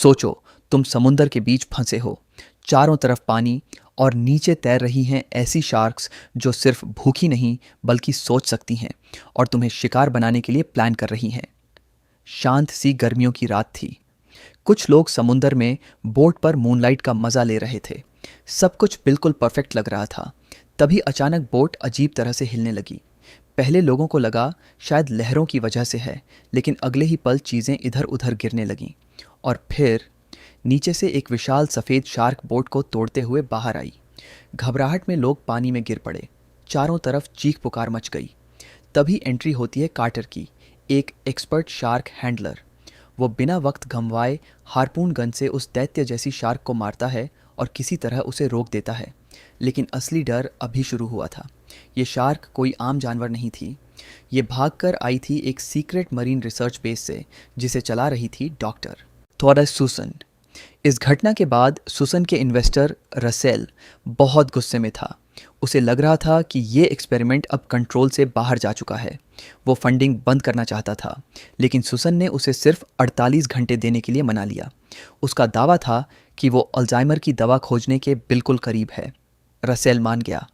सोचो, तुम समुंदर के बीच फंसे हो, चारों तरफ पानी और नीचे तैर रही हैं ऐसी शार्क्स जो सिर्फ भूखी नहीं बल्कि सोच सकती हैं और तुम्हें शिकार बनाने के लिए प्लान कर रही हैं। शांत सी गर्मियों की रात थी। कुछ लोग समुंदर में बोट पर मूनलाइट का मजा ले रहे थे। सब कुछ बिल्कुल परफेक्ट लग रहा था। तभी अचानक बोट अजीब तरह से हिलने लगी। पहले लोगों को लगा शायद लहरों की वजह से है, लेकिन अगले ही पल चीजें इधर उधर गिरने लगीं। और फिर नीचे से एक विशाल सफेद शार्क बोट को तोड़ते हुए बाहर आई। घबराहट में लोग पानी में गिर पड़े। चारों तरफ चीख पुकार मच गई। तभी एंट्री होती है कार्टर की, एक एक्सपर्ट शार्क हैंडलर। वो बिना वक्त गंवाए हार्पून गन से उस दैत्य जैसी शार्क को मारता है और किसी तरह उसे रोक देता है। लेकिन असली डर अभी शुरू हुआ था। ये शार्क कोई आम जानवर नहीं थी। ये भागकर आई थी एक सीक्रेट मरीन रिसर्च बेस से, जिसे चला रही थी डॉक्टर थॉरस सुसन। इस घटना के बाद सुसन के इन्वेस्टर रसेल बहुत गुस्से में था। उसे लग रहा था कि ये एक्सपेरिमेंट अब कंट्रोल से बाहर जा चुका है। वो फंडिंग बंद करना चाहता था, लेकिन सुसन ने उसे सिर्फ 48 घंटे देने के लिए मना लिया। उसका दावा था कि वो अल्जाइमर की दवा खोजने के बिल्कुल करीब है। रसेल मान गया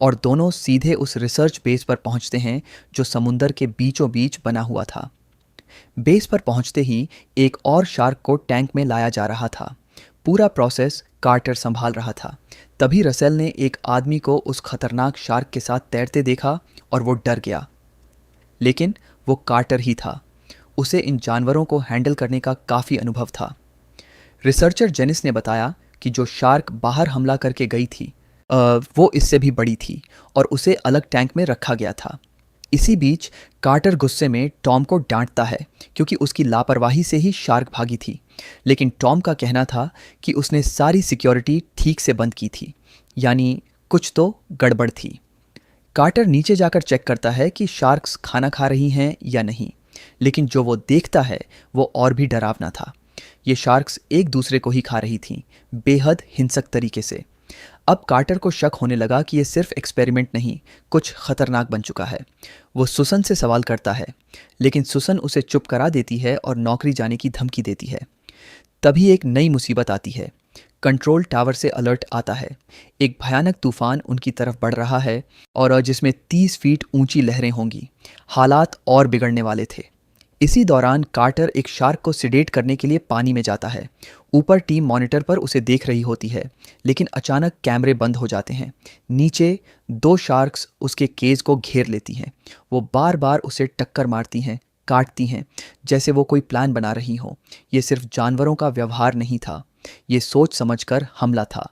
और दोनों सीधे उस रिसर्च बेस पर पहुंचते हैं जो समुंदर के बीचों बीच बना हुआ था। बेस पर पहुंचते ही एक और शार्क को टैंक में लाया जा रहा था। पूरा प्रोसेस कार्टर संभाल रहा था। तभी रसेल ने एक आदमी को उस खतरनाक शार्क के साथ तैरते देखा और वो डर गया। लेकिन वो कार्टर ही था। उसे इन जानवरों को हैंडल करने का काफ़ी अनुभव था। रिसर्चर जेनिस ने बताया कि जो शार्क बाहर हमला करके गई थी वो इससे भी बड़ी थी और उसे अलग टैंक में रखा गया था। इसी बीच कार्टर गुस्से में टॉम को डांटता है क्योंकि उसकी लापरवाही से ही शार्क भागी थी। लेकिन टॉम का कहना था कि उसने सारी सिक्योरिटी ठीक से बंद की थी, यानी कुछ तो गड़बड़ थी। कार्टर नीचे जाकर चेक करता है कि शार्क्स खाना खा रही हैं या नहीं, लेकिन जो वो देखता है वो और भी डरावना था। ये शार्क्स एक दूसरे को ही खा रही थीं, बेहद हिंसक तरीके से। अब कार्टर को शक होने लगा कि ये सिर्फ एक्सपेरिमेंट नहीं, कुछ खतरनाक बन चुका है। वो सुसन से सवाल करता है, लेकिन सुसन उसे चुप करा देती है और नौकरी जाने की धमकी देती है। तभी एक नई मुसीबत आती है। कंट्रोल टावर से अलर्ट आता है। एक भयानक तूफान उनकी तरफ बढ़ रहा है और जिसमें 30 फीट ऊंची लहरें होंगी। हालात और बिगड़ने वाले थे। इसी दौरान कार्टर एक शार्क को सिडेट करने के लिए पानी में जाता है। ऊपर टीम मॉनिटर पर उसे देख रही होती है, लेकिन अचानक कैमरे बंद हो जाते हैं। नीचे 2 शार्क्स उसके केज को घेर लेती हैं। वो बार बार उसे टक्कर मारती हैं, काटती हैं, जैसे वो कोई प्लान बना रही हो। ये सिर्फ जानवरों का व्यवहार नहीं था, ये सोच समझकर हमला था।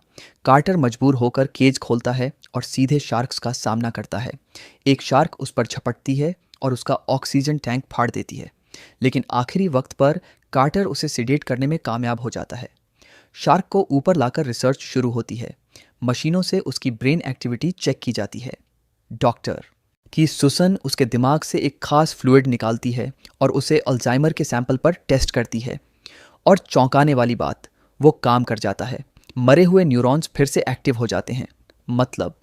कार्टर मजबूर होकर केज खोलता है और सीधे शार्क्स का सामना करता है। एक शार्क उस पर झपटती है और उसका ऑक्सीजन टैंक फाड़ देती है, लेकिन आखिरी वक्त पर कार्टर उसे सिडेट करने में कामयाब हो जाता है। शार्क को ऊपर लाकर रिसर्च शुरू होती है। मशीनों से उसकी ब्रेन एक्टिविटी चेक की जाती है। डॉक्टर की सुसन उसके दिमाग से एक खास फ्लूइड निकालती है और उसे अल्जाइमर के सैंपल पर टेस्ट करती है। और चौंकाने वाली बात, वो काम कर जाता है। मरे हुए न्यूरॉन्स फिर से एक्टिव हो जाते हैं। मतलब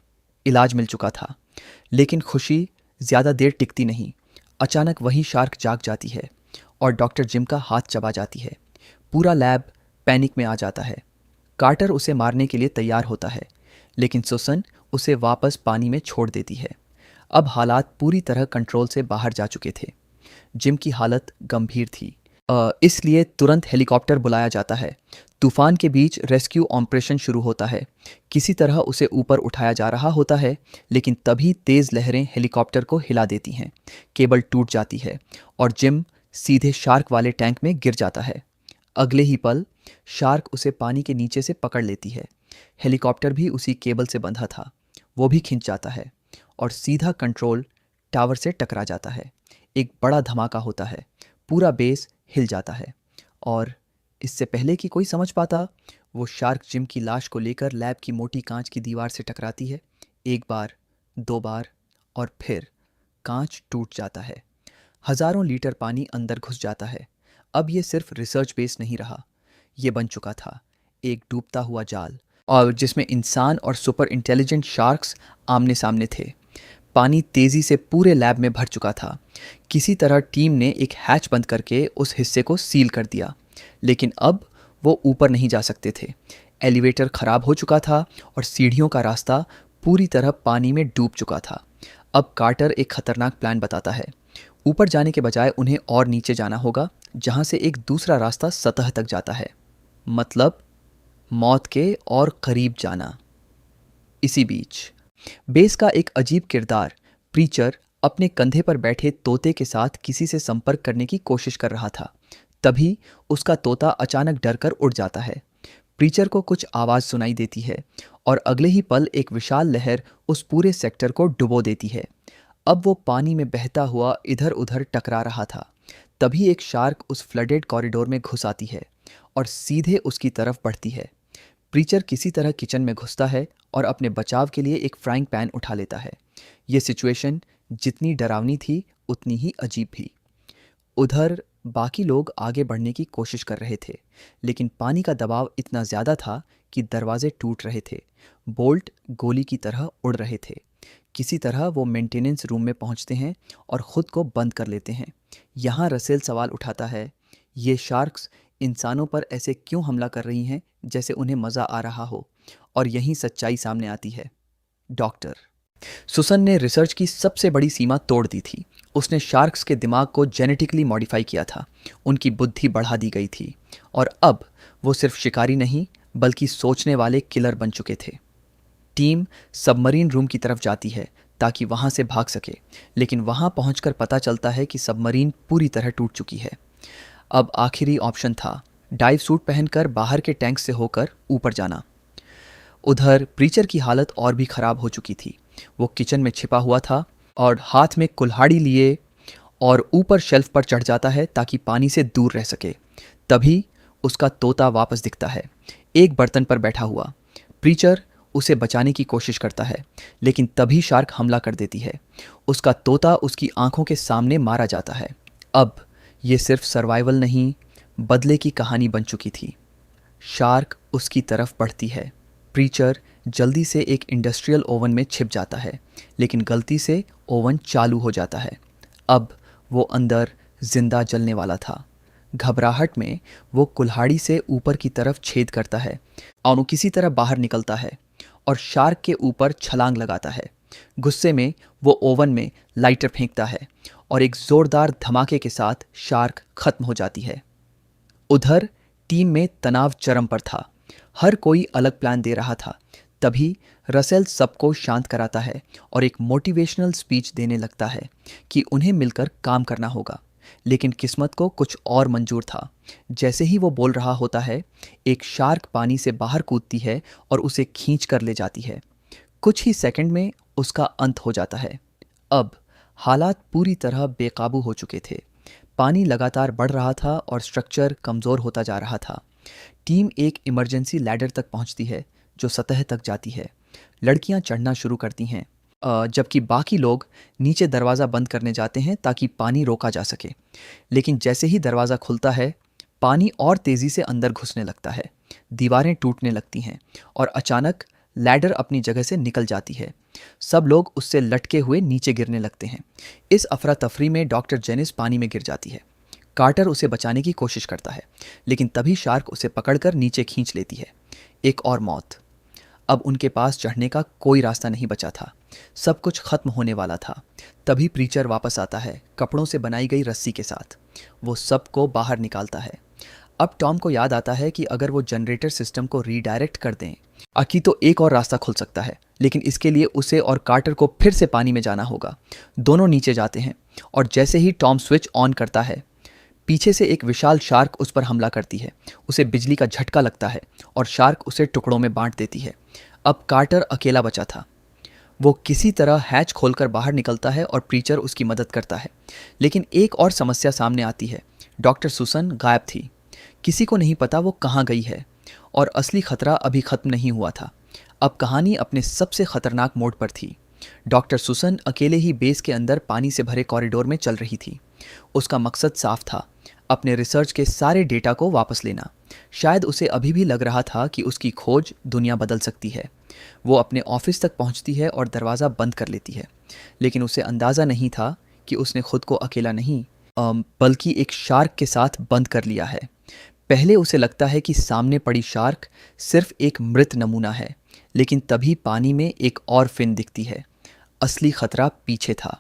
इलाज मिल चुका था। लेकिन खुशी ज़्यादा देर टिकती नहीं। अचानक वही शार्क जाग जाती है और डॉक्टर जिम का हाथ चबा जाती है। पूरा लैब पैनिक में आ जाता है। कार्टर उसे मारने के लिए तैयार होता है, लेकिन सुसन उसे वापस पानी में छोड़ देती है। अब हालात पूरी तरह कंट्रोल से बाहर जा चुके थे। जिम की हालत गंभीर थी, इसलिए तुरंत हेलीकॉप्टर बुलाया जाता है। तूफान के बीच रेस्क्यू ऑपरेशन शुरू होता है। किसी तरह उसे ऊपर उठाया जा रहा होता है, लेकिन तभी तेज़ लहरें हेलीकॉप्टर को हिला देती हैं। केबल टूट जाती है और जिम सीधे शार्क वाले टैंक में गिर जाता है। अगले ही पल शार्क उसे पानी के नीचे से पकड़ लेती है। हेलीकॉप्टर भी उसी केबल से बंधा था। वो भी खिंच जाता है और सीधा कंट्रोल टावर से टकरा जाता है। एक बड़ा धमाका होता है। पूरा बेस हिल जाता है और इससे पहले कि कोई समझ पाता, वो शार्क जिम की लाश को लेकर लैब की मोटी कांच की दीवार से टकराती है। 1 बार, 2 बार और फिर कांच टूट जाता है। हजारों लीटर पानी अंदर घुस जाता है। अब ये सिर्फ रिसर्च बेस नहीं रहा, ये बन चुका था एक डूबता हुआ जाल, और जिसमें इंसान और सुपर इंटेलिजेंट शार्क्स आमने सामने थे। पानी तेज़ी से पूरे लैब में भर चुका था। किसी तरह टीम ने एक हैच बंद करके उस हिस्से को सील कर दिया, लेकिन अब वो ऊपर नहीं जा सकते थे। एलिवेटर खराब हो चुका था और सीढ़ियों का रास्ता पूरी तरह पानी में डूब चुका था। अब कार्टर एक खतरनाक प्लान बताता है। ऊपर जाने के बजाय उन्हें और नीचे जाना होगा, जहां से एक दूसरा रास्ता सतह तक जाता है। मतलब मौत के और करीब जाना। इसी बीच बेस का एक अजीब किरदार प्रीचर अपने कंधे पर बैठे तोते के साथ किसी से संपर्क करने की कोशिश कर रहा था। तभी उसका तोता अचानक डरकर उड़ जाता है। प्रीचर को कुछ आवाज़ सुनाई देती है और अगले ही पल एक विशाल लहर उस पूरे सेक्टर को डुबो देती है। अब वो पानी में बहता हुआ इधर उधर टकरा रहा था। तभी एक शार्क उस फ्लडेड कॉरिडोर में घुस आती है और सीधे उसकी तरफ बढ़ती है। प्रीचर किसी तरह किचन में घुसता है और अपने बचाव के लिए एक फ्राइंग पैन उठा लेता है। ये सिचुएशन जितनी डरावनी थी उतनी ही अजीब भी। उधर बाकी लोग आगे बढ़ने की कोशिश कर रहे थे, लेकिन पानी का दबाव इतना ज़्यादा था कि दरवाजे टूट रहे थे। बोल्ट गोली की तरह उड़ रहे थे। किसी तरह वो मेंटेनेंस रूम में पहुंचते हैं और ख़ुद को बंद कर लेते हैं। यहाँ रसेल सवाल उठाता है, ये शार्क्स इंसानों पर ऐसे क्यों हमला कर रही हैं जैसे उन्हें मज़ा आ रहा हो? और यहीं सच्चाई सामने आती है। डॉक्टर सुसन ने रिसर्च की सबसे बड़ी सीमा तोड़ दी थी। उसने शार्क्स के दिमाग को जेनेटिकली मॉडिफाई किया था। उनकी बुद्धि बढ़ा दी गई थी और अब वो सिर्फ शिकारी नहीं बल्कि सोचने वाले किलर बन चुके थे। टीम सबमरीन रूम की तरफ जाती है ताकि वहां से भाग सके, लेकिन वहां पहुंचकर पता चलता है कि सबमरीन पूरी तरह टूट चुकी है। अब आखिरी ऑप्शन था डाइव सूट पहनकर बाहर के टैंक से होकर ऊपर जाना। उधर प्रीचर की हालत और भी खराब हो चुकी थी। वो किचन में छिपा हुआ था और हाथ में कुल्हाड़ी लिए और ऊपर शेल्फ पर चढ़ जाता है ताकि पानी से दूर रह सके। तभी उसका तोता वापस दिखता है, एक बर्तन पर बैठा हुआ। प्रीचर उसे बचाने की कोशिश करता है, लेकिन तभी शार्क हमला कर देती है। उसका तोता उसकी आंखों के सामने मारा जाता है। अब ये सिर्फ सर्वाइवल नहीं, बदले की कहानी बन चुकी थी। शार्क उसकी तरफ बढ़ती है। प्रीचर जल्दी से एक इंडस्ट्रियल ओवन में छिप जाता है, लेकिन गलती से ओवन चालू हो जाता है। अब वो अंदर जिंदा जलने वाला था। घबराहट में वो कुल्हाड़ी से ऊपर की तरफ छेद करता है और किसी तरह बाहर निकलता है और शार्क के ऊपर छलांग लगाता है। गुस्से में वो ओवन में लाइटर फेंकता है और एक जोरदार धमाके के साथ शार्क खत्म हो जाती है। उधर टीम में तनाव चरम पर था। हर कोई अलग प्लान दे रहा था। तभी रसेल सबको शांत कराता है और एक मोटिवेशनल स्पीच देने लगता है कि उन्हें मिलकर काम करना होगा। लेकिन किस्मत को कुछ और मंजूर था। जैसे ही वो बोल रहा होता है, एक शार्क पानी से बाहर कूदती है और उसे खींच कर ले जाती है। कुछ ही सेकंड में उसका अंत हो जाता है। अब हालात पूरी तरह बेकाबू हो चुके थे। पानी लगातार बढ़ रहा था और स्ट्रक्चर कमज़ोर होता जा रहा था। टीम एक इमरजेंसी लैडर तक पहुंचती है जो सतह तक जाती है। लड़कियां चढ़ना शुरू करती हैं, जबकि बाकी लोग नीचे दरवाज़ा बंद करने जाते हैं ताकि पानी रोका जा सके। लेकिन जैसे ही दरवाज़ा खुलता है, पानी और तेज़ी से अंदर घुसने लगता है। दीवारें टूटने लगती हैं और अचानक लैडर अपनी जगह से निकल जाती है। सब लोग उससे लटके हुए नीचे गिरने लगते हैं। इस अफरा तफरी में डॉक्टर जेनिस पानी में गिर जाती है। कार्टर उसे बचाने की कोशिश करता है, लेकिन तभी शार्क उसे पकड़कर नीचे खींच लेती है। एक और मौत। अब उनके पास चढ़ने का कोई रास्ता नहीं बचा था। सब कुछ खत्म होने वाला था। तभी प्रीचर वापस आता है, कपड़ों से बनाई गई रस्सी के साथ। वो सबको बाहर निकालता है। अब टॉम को याद आता है कि अगर वो जनरेटर सिस्टम को रीडायरेक्ट कर दें आखिर तो एक और रास्ता खुल सकता है, लेकिन इसके लिए उसे और कार्टर को फिर से पानी में जाना होगा। दोनों नीचे जाते हैं और जैसे ही टॉम स्विच ऑन करता है, पीछे से एक विशाल शार्क उस पर हमला करती है। उसे बिजली का झटका लगता है और शार्क उसे टुकड़ों में बांट देती है। अब कार्टर अकेला बचा था। वो किसी तरह हैच खोलकर बाहर निकलता है और प्रीचर उसकी मदद करता है। लेकिन एक और समस्या सामने आती है। डॉक्टर सुसन गायब थी। किसी को नहीं पता वो कहाँ गई है और असली खतरा अभी खत्म नहीं हुआ था। अब कहानी अपने सबसे खतरनाक मोड़ पर थी। डॉक्टर सुसन अकेले ही बेस के अंदर पानी से भरे कॉरिडोर में चल रही थी। उसका मकसद साफ था, अपने रिसर्च के सारे डेटा को वापस लेना। शायद उसे अभी भी लग रहा था कि उसकी खोज दुनिया बदल सकती है। वो अपने ऑफिस तक पहुंचती है और दरवाज़ा बंद कर लेती है, लेकिन उसे अंदाज़ा नहीं था कि उसने खुद को अकेला नहीं बल्कि एक शार्क के साथ बंद कर लिया है। पहले उसे लगता है कि सामने पड़ी शार्क सिर्फ एक मृत नमूना है, लेकिन तभी पानी में एक और फिन दिखती है। असली खतरा पीछे था।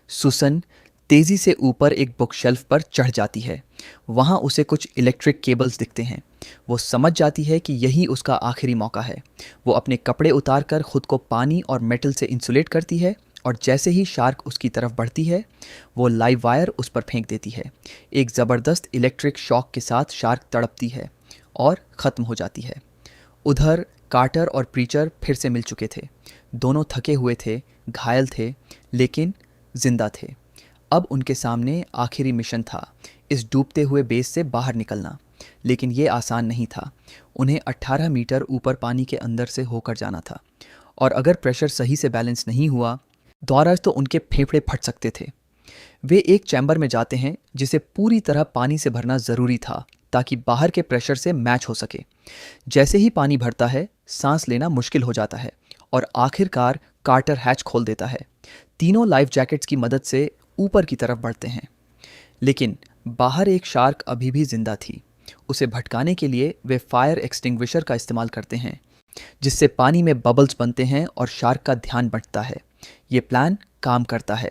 सुसन तेजी से ऊपर एक बुक शेल्फ पर चढ़ जाती है। वहां उसे कुछ इलेक्ट्रिक केबल्स दिखते हैं। वो समझ जाती है कि यही उसका आखिरी मौका है। वो अपने कपड़े उतारकर खुद को पानी और मेटल से इंसुलेट करती है और जैसे ही शार्क उसकी तरफ बढ़ती है, वो लाइव वायर उस पर फेंक देती है। एक ज़बरदस्त इलेक्ट्रिक शॉक के साथ शार्क तड़पती है और ख़त्म हो जाती है। उधर कार्टर और प्रीचर फिर से मिल चुके थे। दोनों थके हुए थे, घायल थे, लेकिन जिंदा थे। अब उनके सामने आखिरी मिशन था, इस डूबते हुए बेस से बाहर निकलना। लेकिन ये आसान नहीं था। उन्हें 18 मीटर ऊपर पानी के अंदर से होकर जाना था, और अगर प्रेशर सही से बैलेंस नहीं हुआ तो उनके फेफड़े फट सकते थे। वे एक चैम्बर में जाते हैं जिसे पूरी तरह पानी से भरना ज़रूरी था ताकि बाहर के प्रेशर से मैच हो सके। जैसे ही पानी भरता है, सांस लेना मुश्किल हो जाता है और आखिरकार कार्टर हैच खोल देता है। तीनों लाइफ जैकेट्स की मदद से ऊपर की तरफ बढ़ते हैं, लेकिन बाहर एक शार्क अभी भी जिंदा थी। उसे भटकाने के लिए वे फायर एक्सटिंग्विशर का इस्तेमाल करते हैं, जिससे पानी में बबल्स बनते हैं और शार्क का ध्यान बंटता है। ये प्लान काम करता है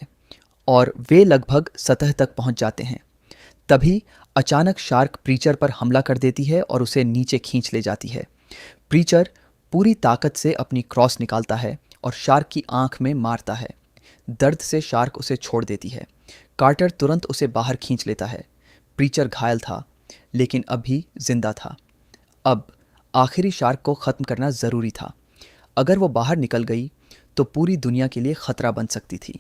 और वे लगभग सतह तक पहुंच जाते हैं। तभी अचानक शार्क प्रीचर पर हमला कर देती है और उसे नीचे खींच ले जाती है। प्रीचर पूरी ताकत से अपनी क्रॉस निकालता है और शार्क की आंख में मारता है। दर्द से शार्क उसे छोड़ देती है। कार्टर तुरंत उसे बाहर खींच लेता है। प्रीचर घायल था, लेकिन अभी जिंदा था। अब आखिरी शार्क को ख़त्म करना ज़रूरी था। अगर वो बाहर निकल गई तो पूरी दुनिया के लिए ख़तरा बन सकती थी।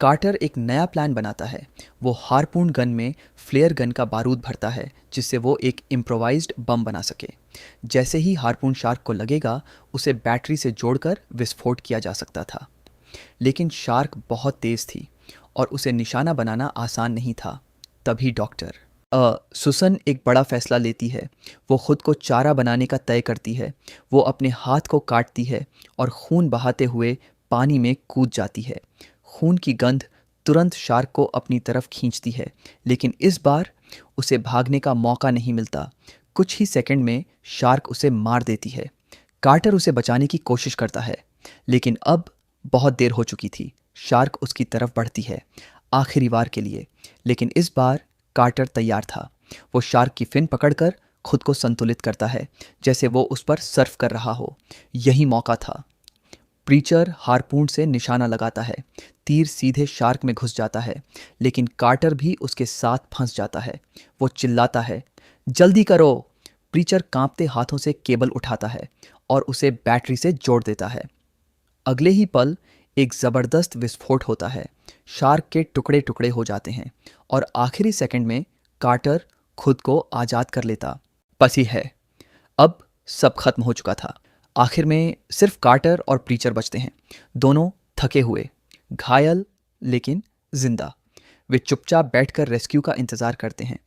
कार्टर एक नया प्लान बनाता है। वो हारपून गन में फ्लेयर गन का बारूद भरता है, जिससे वो एक इम्प्रोवाइज्ड बम बना सके। जैसे ही हारपून शार्क को लगेगा, उसे बैटरी से जोड़कर विस्फोट किया जा सकता था। लेकिन शार्क बहुत तेज़ थी और उसे निशाना बनाना आसान नहीं था। तभी डॉक्टर सुसन एक बड़ा फैसला लेती है। वो खुद को चारा बनाने का तय करती है। वो अपने हाथ को काटती है और खून बहाते हुए पानी में कूद जाती है। खून की गंध तुरंत शार्क को अपनी तरफ खींचती है, लेकिन इस बार उसे भागने का मौका नहीं मिलता। कुछ ही सेकंड में शार्क उसे मार देती है। कार्टर उसे बचाने की कोशिश करता है, लेकिन अब बहुत देर हो चुकी थी। शार्क उसकी तरफ बढ़ती है, आखिरी वार के लिए, लेकिन इस बार कार्टर तैयार था। वो शार्क की फिन पकड़कर खुद को संतुलित करता है, जैसे वो उस पर सर्फ कर रहा हो। यही मौका था। प्रीचर हारपून से निशाना लगाता है। तीर सीधे शार्क में घुस जाता है, लेकिन कार्टर भी उसके साथ फंस जाता है। वो चिल्लाता है, जल्दी करो! प्रीचर कांपते हाथों से केबल उठाता है और उसे बैटरी से जोड़ देता है। अगले ही पल एक ज़बरदस्त विस्फोट होता है। शार्क के टुकड़े टुकड़े हो जाते हैं और आखिरी सेकंड में कार्टर खुद को आज़ाद कर लेता। बस ही है, अब सब खत्म हो चुका था। आखिर में सिर्फ कार्टर और प्रीचर बचते हैं, दोनों थके हुए, घायल, लेकिन जिंदा। वे चुपचाप बैठकर रेस्क्यू का इंतज़ार करते हैं।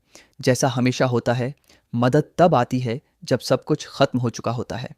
जैसा हमेशा होता है, मदद तब आती है जब सब कुछ खत्म हो चुका होता है।